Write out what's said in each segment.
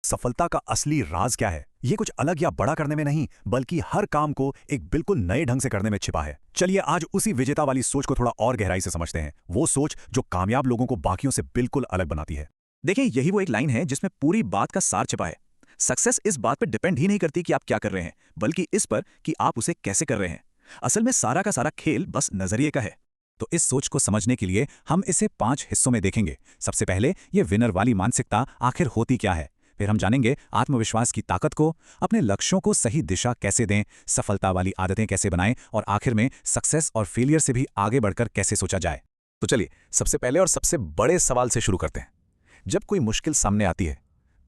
सफलता का असली राज क्या है? ये कुछ अलग या बड़ा करने में नहीं, बल्कि हर काम को एक बिल्कुल नए ढंग से करने में छिपा है। चलिए आज उसी विजेता वाली सोच को थोड़ा और गहराई से समझते हैं। वो सोच जो कामयाब लोगों को बाकियों से बिल्कुल अलग बनाती है। देखिए, यही वो एक लाइन है जिसमें पूरी बात का सार छिपा है। सक्सेस इस बात पर डिपेंड ही नहीं करती कि आप क्या कर रहे हैं, बल्कि इस पर कि आप उसे कैसे कर रहे हैं। असल में सारा का सारा खेल बस नजरिए का है। तो इस सोच को समझने के लिए हम इसे 5 हिस्सों में देखेंगे। सबसे पहले ये विनर वाली मानसिकता आखिर होती क्या है। फिर हम जानेंगे आत्मविश्वास की ताकत को, अपने लक्ष्यों को सही दिशा कैसे दें, सफलता वाली आदतें कैसे बनाएं और आखिर में सक्सेस और फेलियर से भी आगे बढ़कर कैसे सोचा जाए। तो चलिए सबसे पहले और सबसे बड़े सवाल से शुरू करते हैं। जब कोई मुश्किल सामने आती है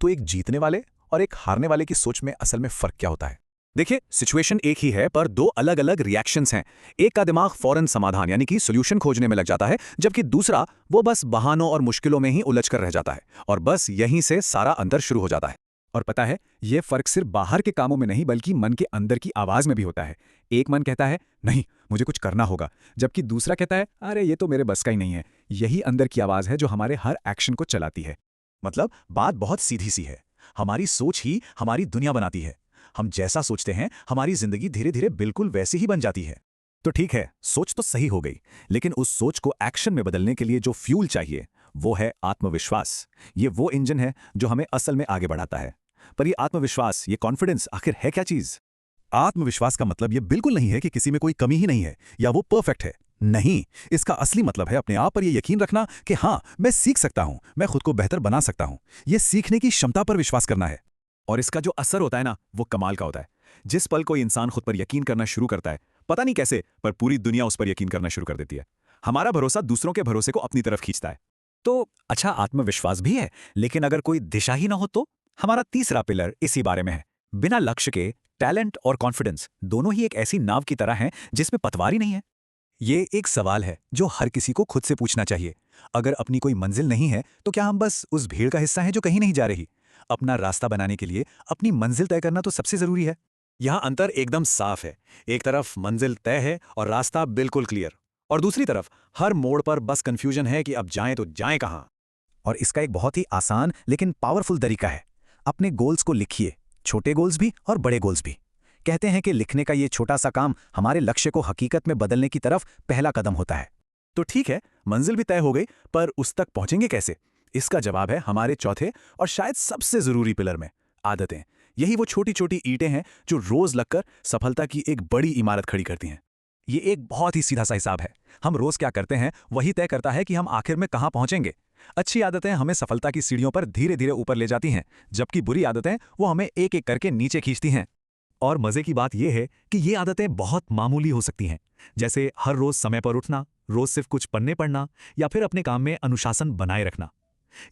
तो एक जीतने वाले और एक हारने वाले की सोच में असल में फर्क क्या होता है? देखिए, सिचुएशन एक ही है पर दो अलग अलग रिएक्शंस हैं। एक का दिमाग फौरन समाधान यानी कि सॉल्यूशन खोजने में लग जाता है, जबकि दूसरा वो बस बहानों और मुश्किलों में ही उलझ कर रह जाता है और बस यहीं से सारा अंतर शुरू हो जाता है। और पता है, ये फर्क सिर्फ बाहर के कामों में नहीं बल्कि मन के अंदर की आवाज में भी होता है। एक मन कहता है नहीं, मुझे कुछ करना होगा, जबकि दूसरा कहता है अरे ये तो मेरे बस का ही नहीं है। यही अंदर की आवाज है जो हमारे हर एक्शन को चलाती है। मतलब बात बहुत सीधी सी है, हमारी सोच ही हमारी दुनिया बनाती है। हम जैसा सोचते हैं हमारी जिंदगी धीरे धीरे बिल्कुल वैसी ही बन जाती है। तो ठीक है, सोच तो सही हो गई, लेकिन उस सोच को एक्शन में बदलने के लिए जो फ्यूल चाहिए वो है आत्मविश्वास। ये वो इंजन है जो हमें असल में आगे बढ़ाता है। पर ये आत्मविश्वास, ये कॉन्फिडेंस आखिर है क्या चीज? आत्मविश्वास का मतलब ये बिल्कुल नहीं है कि किसी में कोई कमी ही नहीं है या वो परफेक्ट है। नहीं, इसका असली मतलब है अपने आप पर यह यकीन रखना कि हाँ, मैं सीख सकता हूं, मैं खुद को बेहतर बना सकता हूं। यह सीखने की क्षमता पर विश्वास करना है। और इसका जो असर होता है ना, वो कमाल का होता है। जिस पल कोई इंसान खुद पर यकीन करना शुरू करता है, पता नहीं कैसे पर पूरी दुनिया उस पर यकीन करना शुरू कर देती है। हमारा भरोसा दूसरों के भरोसे को अपनी तरफ खींचता है। तो अच्छा, आत्मविश्वास भी है, लेकिन अगर कोई दिशा ही ना हो तो? हमारा तीसरा पिलर इसी बारे में है। बिना लक्ष्य के टैलेंट और कॉन्फिडेंस दोनों ही एक ऐसी नाव की तरह हैं जिसमें पतवार ही नहीं है। ये एक सवाल है जो हर किसी को खुद से पूछना चाहिए। अगर अपनी कोई मंजिल नहीं है तो क्या हम बस उस भीड़ का हिस्सा हैं जो कहीं नहीं जा रही? अपना रास्ता बनाने के लिए अपनी मंजिल तय करना तो सबसे जरूरी है। यहाँ अंतर एकदम साफ है। एक तरफ मंजिल तय है और रास्ता बिल्कुल क्लियर, और दूसरी तरफ हर मोड़ पर बस कंफ्यूजन है कि अब जाएं तो जाएं कहां। और इसका एक बहुत ही आसान लेकिन पावरफुल तरीका है। अपने गोल्स को लिखिए, छोटे गोल्स भी और बड़े गोल्स भी। कहते हैं कि लिखने का ये छोटा सा काम हमारे लक्ष्य को हकीकत में बदलने की तरफ पहला कदम होता है। तो ठीक है, मंजिल भी तय हो गई, पर उस तक पहुंचेंगे कैसे? इसका जवाब है हमारे चौथे और शायद सबसे जरूरी पिलर में, आदतें। यही वो छोटी छोटी ईंटें हैं जो रोज लगकर सफलता की एक बड़ी इमारत खड़ी करती हैं। ये एक बहुत ही सीधा सा हिसाब है। हम रोज क्या करते हैं वही तय करता है कि हम आखिर में कहां पहुंचेंगे। अच्छी आदतें हमें सफलता की सीढ़ियों पर धीरे धीरे ऊपर ले जाती हैं, जबकि बुरी आदतें वो हमें एक एक करके नीचे खींचती हैं। और मजे की बात यह है कि ये आदतें बहुत मामूली हो सकती हैं, जैसे हर रोज समय पर उठना, रोज सिर्फ कुछ पन्ने पढ़ना, या फिर अपने काम में अनुशासन बनाए रखना।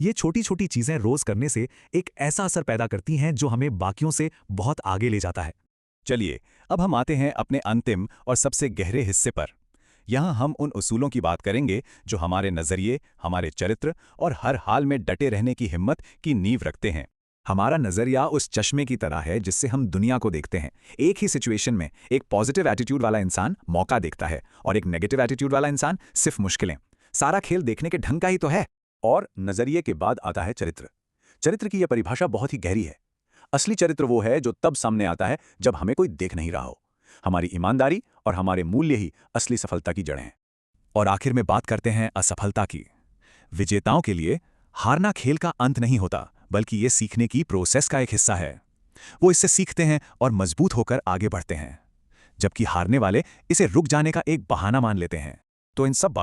ये छोटी छोटी चीजें रोज करने से एक ऐसा असर पैदा करती हैं जो हमें बाकियों से बहुत आगे ले जाता है। चलिए अब हम आते हैं अपने अंतिम और सबसे गहरे हिस्से पर। यहाँ हम उन उसूलों की बात करेंगे जो हमारे नजरिए, हमारे चरित्र और हर हाल में डटे रहने की हिम्मत की नींव रखते हैं। हमारा नजरिया उस चश्मे की तरह है जिससे हम दुनिया को देखते हैं। एक ही सिचुएशन में एक पॉजिटिव एटीट्यूड वाला इंसान मौका देखता है और एक नेगेटिव एटीट्यूड वाला इंसान सिर्फ मुश्किलें। सारा खेल देखने के ढंग का ही तो है। और नजरिए के बाद आता है चरित्र। चरित्र की यह परिभाषा बहुत ही गहरी है। असली चरित्र वो है जो तब सामने आता है जब हमें कोई देख नहीं रहा हो। हमारी ईमानदारी और हमारे मूल्य ही असली सफलता की जड़ें हैं। और आखिर में बात करते हैं असफलता की। विजेताओं के लिए हारना खेल का अंत नहीं होता, बल्कि ये सीखने की प्रोसेस का एक हिस्सा है। वो इससे सीखते हैं और मजबूत होकर आगे बढ़ते हैं, जबकि हारने वाले इसे रुक जाने का एक बहाना मान लेते हैं। तो इन सब